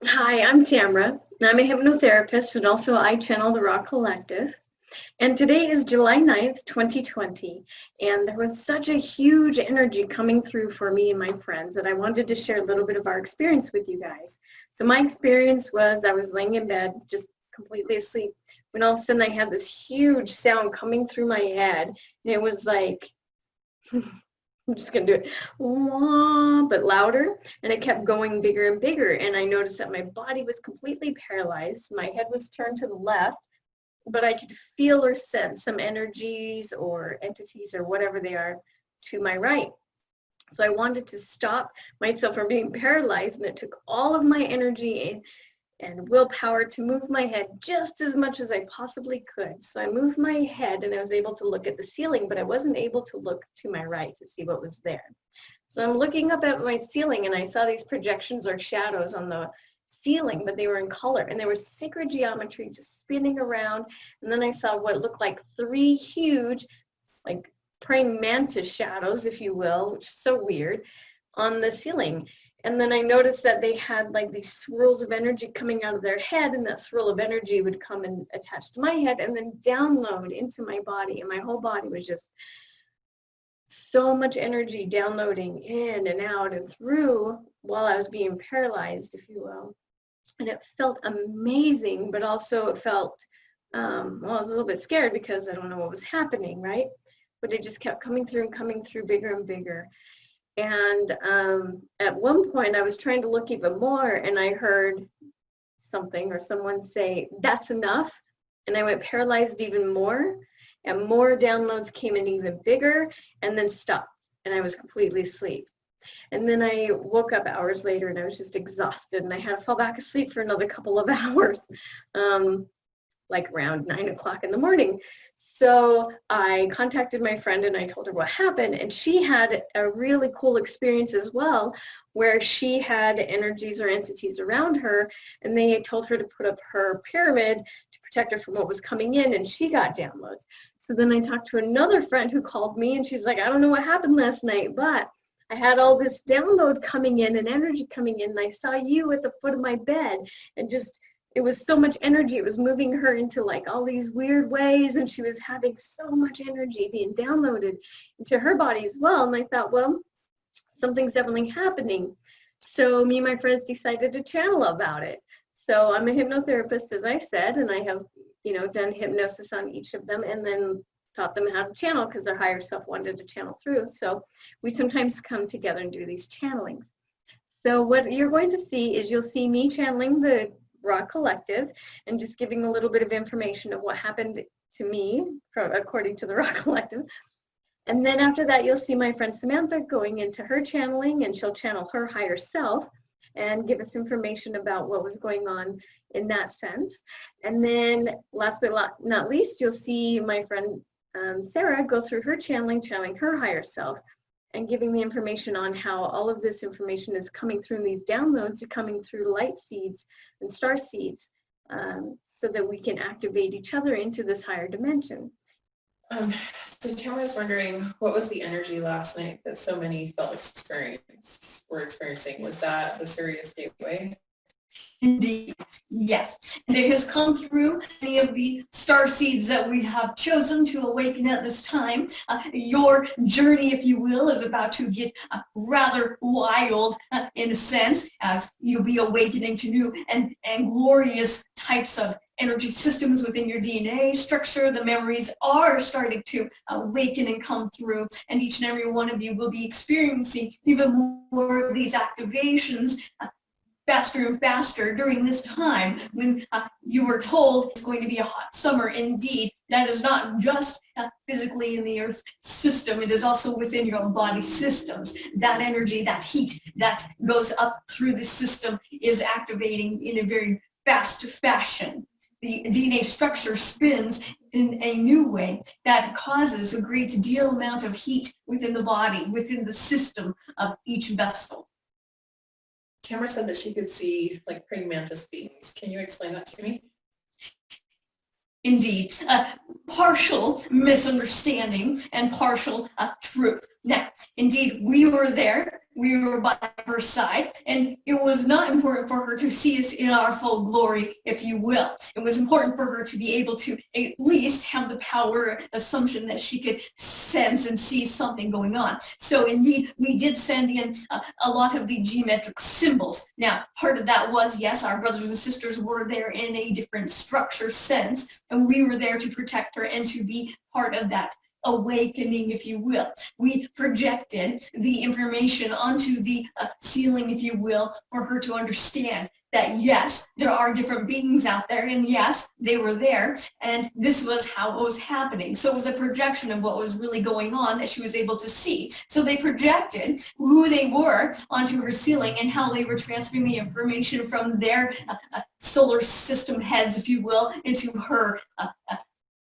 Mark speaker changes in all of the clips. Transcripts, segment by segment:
Speaker 1: Hi, I'm Tamra. I'm a hypnotherapist and also I channel the Raw Collective. And today is July 9th, 2020. And there was such a huge energy coming through for me and my friends that I wanted to share a little bit of our experience with you guys. So my experience was I was laying in bed, just completely asleep, when all of a sudden I had this huge sound coming through my head. And it was like, I'm just going to do it, wah, but louder. And it kept going bigger and bigger. And I noticed that my body was completely paralyzed. My head was turned to the left, but I could feel or sense some energies or entities or whatever they are to my right. So I wanted to stop myself from being paralyzed, and it took all of my energy and willpower to move my head just as much as I possibly could. So I moved my head and I was able to look at the ceiling, but I wasn't able to look to my right to see what was there. So I'm looking up at my ceiling and I saw these projections or shadows on the ceiling, but they were in color and they were sacred geometry just spinning around. And then I saw what looked like three huge, like praying mantis shadows, if you will, which is so weird, on the ceiling. And then I noticed that they had like these swirls of energy coming out of their head, and that swirl of energy would come and attach to my head and then download into my body. And my whole body was just so much energy downloading in and out and through while I was being paralyzed, if you will. And it felt amazing, but also it felt, well, I was a little bit scared because I don't know what was happening, right? But it just kept coming through and coming through bigger and bigger. And at one point I was trying to look even more and I heard something or someone say, "That's enough." And I went paralyzed even more, and more downloads came in even bigger and then stopped. And I was completely asleep. And then I woke up hours later and I was just exhausted and I had to fall back asleep for another couple of hours, like around 9 o'clock in the morning. So I contacted my friend and I told her what happened, and she had a really cool experience as well where she had energies or entities around her, and they told her to put up her pyramid to protect her from what was coming in, and she got downloads. So then I talked to another friend who called me and she's like, "I don't know what happened last night, but I had all this download coming in and energy coming in, and I saw you at the foot of my bed," and just it was so much energy. It was moving her into like all these weird ways, and she was having so much energy being downloaded into her body as well. And I thought, well, something's definitely happening. So me and my friends decided to channel about it. So I'm a hypnotherapist, as I said, and I have, done hypnosis on each of them and then taught them how to channel because their higher self wanted to channel through. So we sometimes come together and do these channelings. So what you're going to see is you'll see me channeling the Raw Collective and just giving a little bit of information of what happened to me according to the Raw Collective. And then after that, you'll see my friend Samantha going into her channeling, and she'll channel her higher self and give us information about what was going on in that sense. And then last but not least, you'll see my friend Sarah go through her channeling her higher self, and giving the information on how all of this information is coming through, and these downloads are coming through light seeds and star seeds, so that we can activate each other into this higher dimension.
Speaker 2: So Tamara was wondering, what was the energy last night that so many were experiencing? Was that the Sirius gateway?
Speaker 3: Indeed, yes. And it has come through many of the star seeds that we have chosen to awaken at this time. Your journey, if you will, is about to get rather wild in a sense, as you'll be awakening to new and glorious types of energy systems within your DNA structure. The memories are starting to awaken and come through, and each and every one of you will be experiencing even more of these activations faster and faster during this time when you were told it's going to be a hot summer. Indeed, that is not just physically in the earth system, it is also within your body systems. That energy, that heat that goes up through the system is activating in a very fast fashion. The DNA structure spins in a new way that causes a great deal amount of heat within the body, within the system of each vessel.
Speaker 2: Tamara said that she could see like praying mantis beings. Can you explain that to me?
Speaker 3: Indeed, partial misunderstanding and partial truth. Now, indeed, we were there we were by her side, and it was not important for her to see us in our full glory, if you will. It was important for her to be able to at least have the power assumption that she could sense and see something going on. So indeed, we did send in a lot of the geometric symbols. Now, part of that was, yes, our brothers and sisters were there in a different structure sense, and we were there to protect her and to be part of that awakening, if you will. We projected the information onto the ceiling, if you will, for her to understand that yes, there are different beings out there, and yes, they were there, and this was how it was happening. So it was a projection of what was really going on that she was able to see. So they projected who they were onto her ceiling and how they were transferring the information from their solar system heads, if you will, into her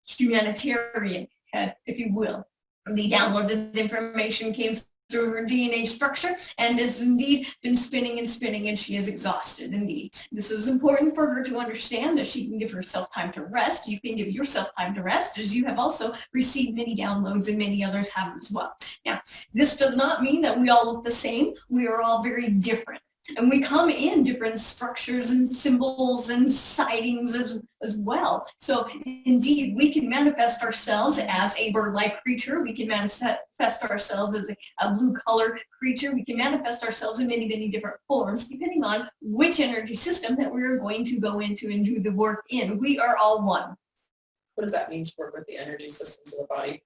Speaker 3: humanitarian head, if you will. The downloaded information came through her DNA structure and has indeed been spinning and spinning, and she is exhausted indeed. This is important for her to understand that she can give herself time to rest. You can give yourself time to rest, as you have also received many downloads and many others have as well. Now, this does not mean that we all look the same. We are all very different. And we come in different structures and symbols and sightings as well. So indeed, we can manifest ourselves as a bird-like creature. We can manifest ourselves as a blue color creature. We can manifest ourselves in many, many different forms, depending on which energy system that we're going to go into and do the work in. We are all one.
Speaker 2: What does that mean to work with the energy systems of the body?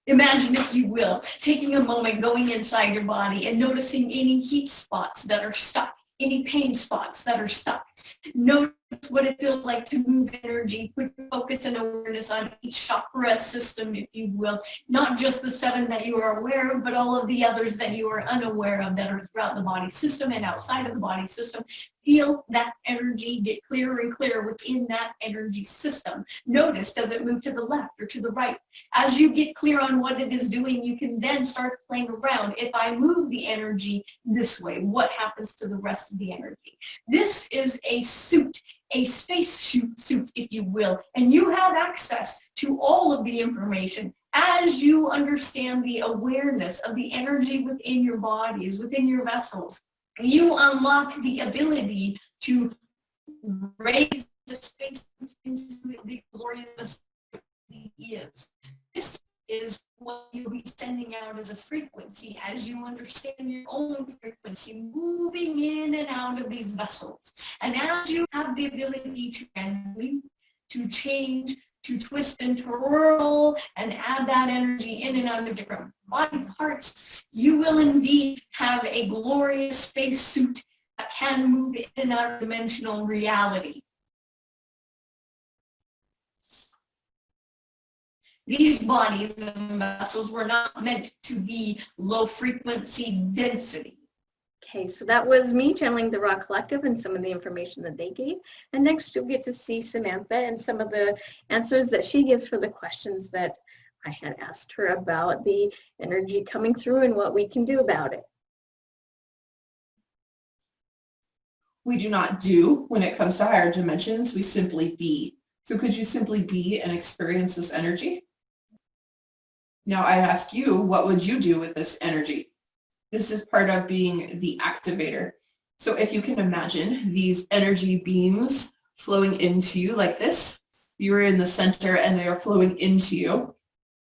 Speaker 3: Imagine, if you will, taking a moment, going inside your body and noticing any heat spots that are stuck, any pain spots that are stuck. Notice what it feels like to move energy, put your focus and awareness on each chakra system, if you will, not just the 7 that you are aware of, but all of the others that you are unaware of that are throughout the body system and outside of the body system. Feel that energy get clearer and clearer within that energy system. Notice, does it move to the left or to the right? As you get clear on what it is doing, you can then start playing around. If I move the energy this way, what happens to the rest of the energy? This is a suit, a space suit, if you will, and you have access to all of the information as you understand the awareness of the energy within your bodies, within your vessels. You unlock the ability to raise the space into the gloriousness it is. This is what you'll be sending out as a frequency as you understand your own frequency, moving in and out of these vessels. And as you have the ability to transmute, to change, to twist and twirl and add that energy in and out of different body parts, you will indeed have a glorious space suit that can move in and out of dimensional reality. These bodies and vessels were not meant to be low frequency density.
Speaker 1: Okay, so that was me channeling the Raw Collective and some of the information that they gave. And next you'll get to see Samantha and some of the answers that she gives for the questions that I had asked her about the energy coming through and what we can do about it.
Speaker 4: We do not do when it comes to higher dimensions, we simply be. So could you simply be and experience this energy? Now I ask you, what would you do with this energy? This is part of being the activator. So if you can imagine these energy beams flowing into you like this, you're in the center and they are flowing into you.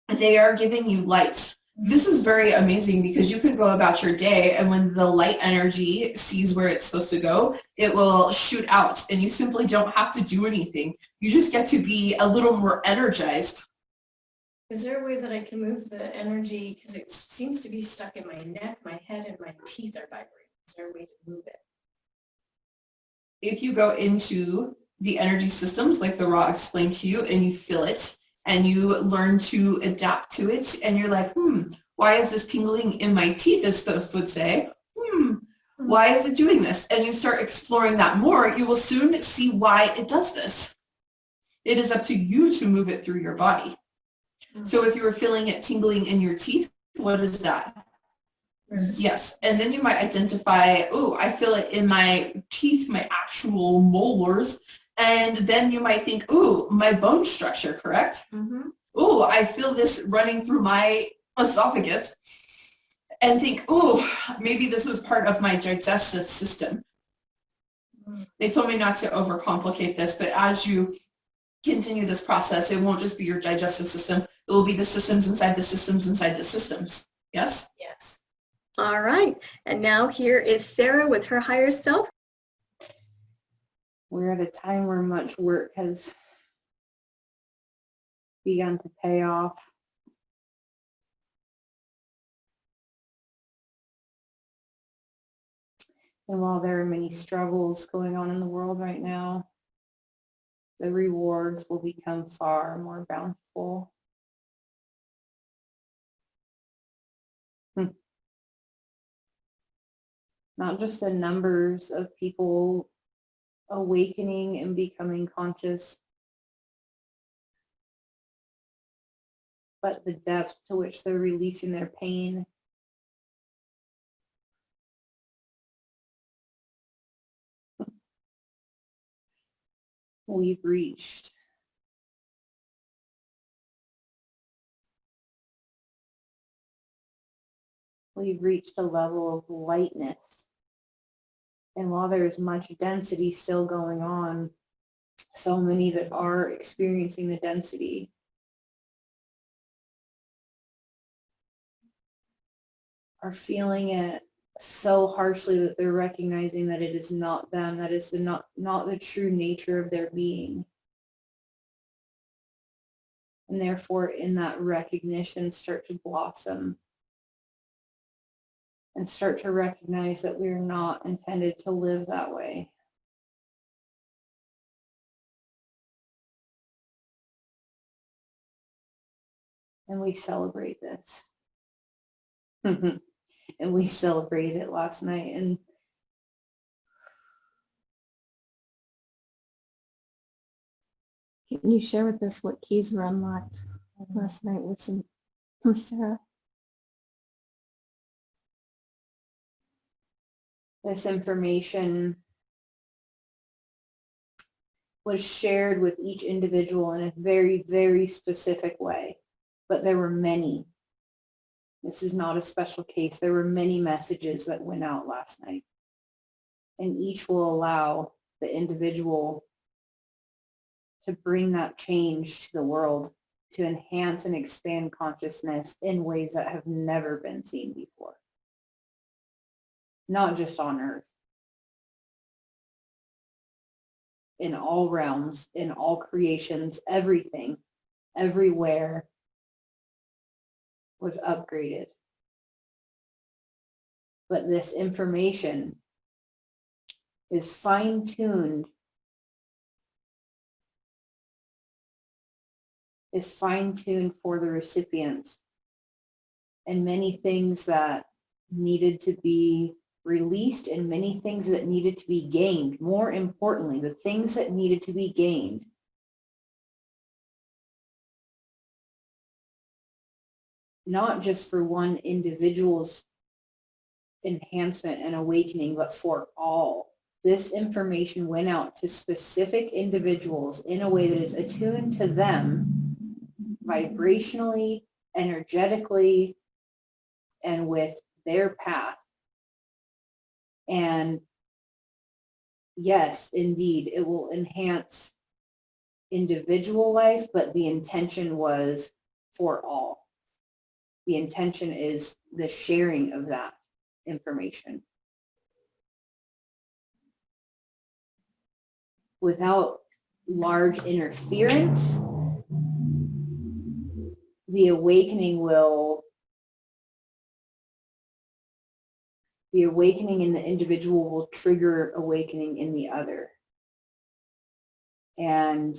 Speaker 4: They are giving you light. This is very amazing because you can go about your day and when the light energy sees where it's supposed to go, it will shoot out and you simply don't have to do anything. You just get to be a little more energized.
Speaker 1: Is there a way that I can move the energy, because it seems to be stuck in my neck, my head, and my teeth are vibrating. Is there a way to move it?
Speaker 4: If you go into the energy systems like the Raw explained to you and you feel it and you learn to adapt to it and you're like, why is this tingling in my teeth, as Thos would say? Why is it doing this? And you start exploring that more, you will soon see why it does this. It is up to you to move it through your body. So if you were feeling it tingling in your teeth, what is that? Yes, and then you might identify, oh, I feel it in my teeth, my actual molars, and then you might think, oh, my bone structure, correct? Oh, I feel this running through my esophagus. and think, oh, maybe this is part of my digestive system. They told me not to overcomplicate this, but as you continue this process, it won't just be your digestive system. It will be the systems inside the systems inside the systems. Yes?
Speaker 2: Yes.
Speaker 1: All right. And now here is Sarah with her higher self.
Speaker 5: We're at a time where much work has begun to pay off. And while there are many struggles going on in the world right now, the rewards will become far more bountiful. Not just the numbers of people awakening and becoming conscious, but the depth to which they're releasing their pain. We've reached a level of lightness. And while there is much density still going on, so many that are experiencing the density are feeling it so harshly that they're recognizing that it is not them, that is not the true nature of their being. And therefore, in that recognition, start to blossom and start to recognize that we're not intended to live that way. And we celebrate this. And we celebrated it last night. And can you share with us what keys were unlocked last night with Sarah? This information was shared with each individual in a very, very specific way, but there were many. This is not a special case. There were many messages that went out last night, and each will allow the individual to bring that change to the world, to enhance and expand consciousness in ways that have never been seen before. Not just on Earth. In all realms, in all creations, everything, everywhere was upgraded. But this information is fine-tuned, for the recipients, and many things that needed to be released and many things that needed to be gained. More importantly, the things that needed to be gained not just for one individual's enhancement and awakening, but for all. This information went out to specific individuals in a way that is attuned to them vibrationally, energetically, and with their path. And yes, indeed, it will enhance individual life, but the intention was for all. The intention is the sharing of that information. Without large interference, the awakening in the individual will trigger awakening in the other. And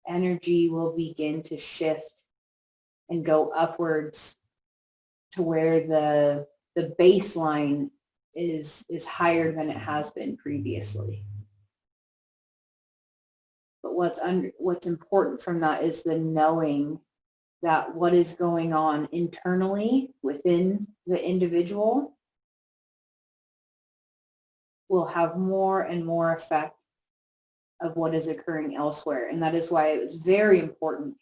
Speaker 5: energy will begin to shift and go upwards to where the baseline is higher than it has been previously. But what's important from that is the knowing that what is going on internally within the individual will have more and more effect of what is occurring elsewhere. And that is why it was very important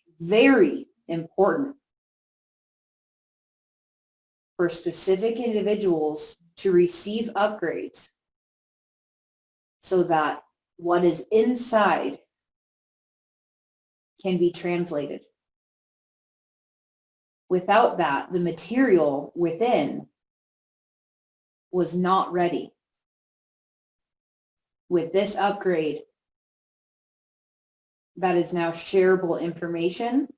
Speaker 5: for specific individuals to receive upgrades so that what is inside can be translated. Without that, the material within was not ready. With this upgrade, that is now shareable information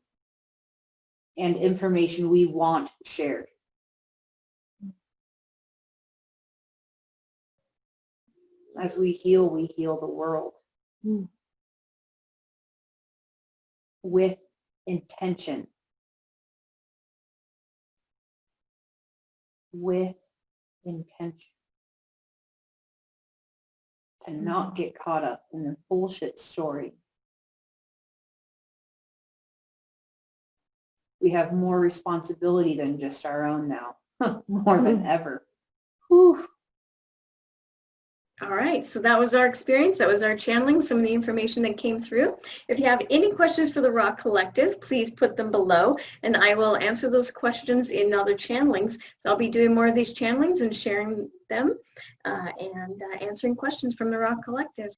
Speaker 5: and information we want shared. As we heal the world. With intention. With intention. To not get caught up in the bullshit story. We have more responsibility than just our own now, more than ever. Whew.
Speaker 1: All right, so that was our experience. That was our channeling, some of the information that came through. If you have any questions for the Rock Collective, please put them below, and I will answer those questions in other channelings. So I'll be doing more of these channelings and sharing them and answering questions from the Rock Collective.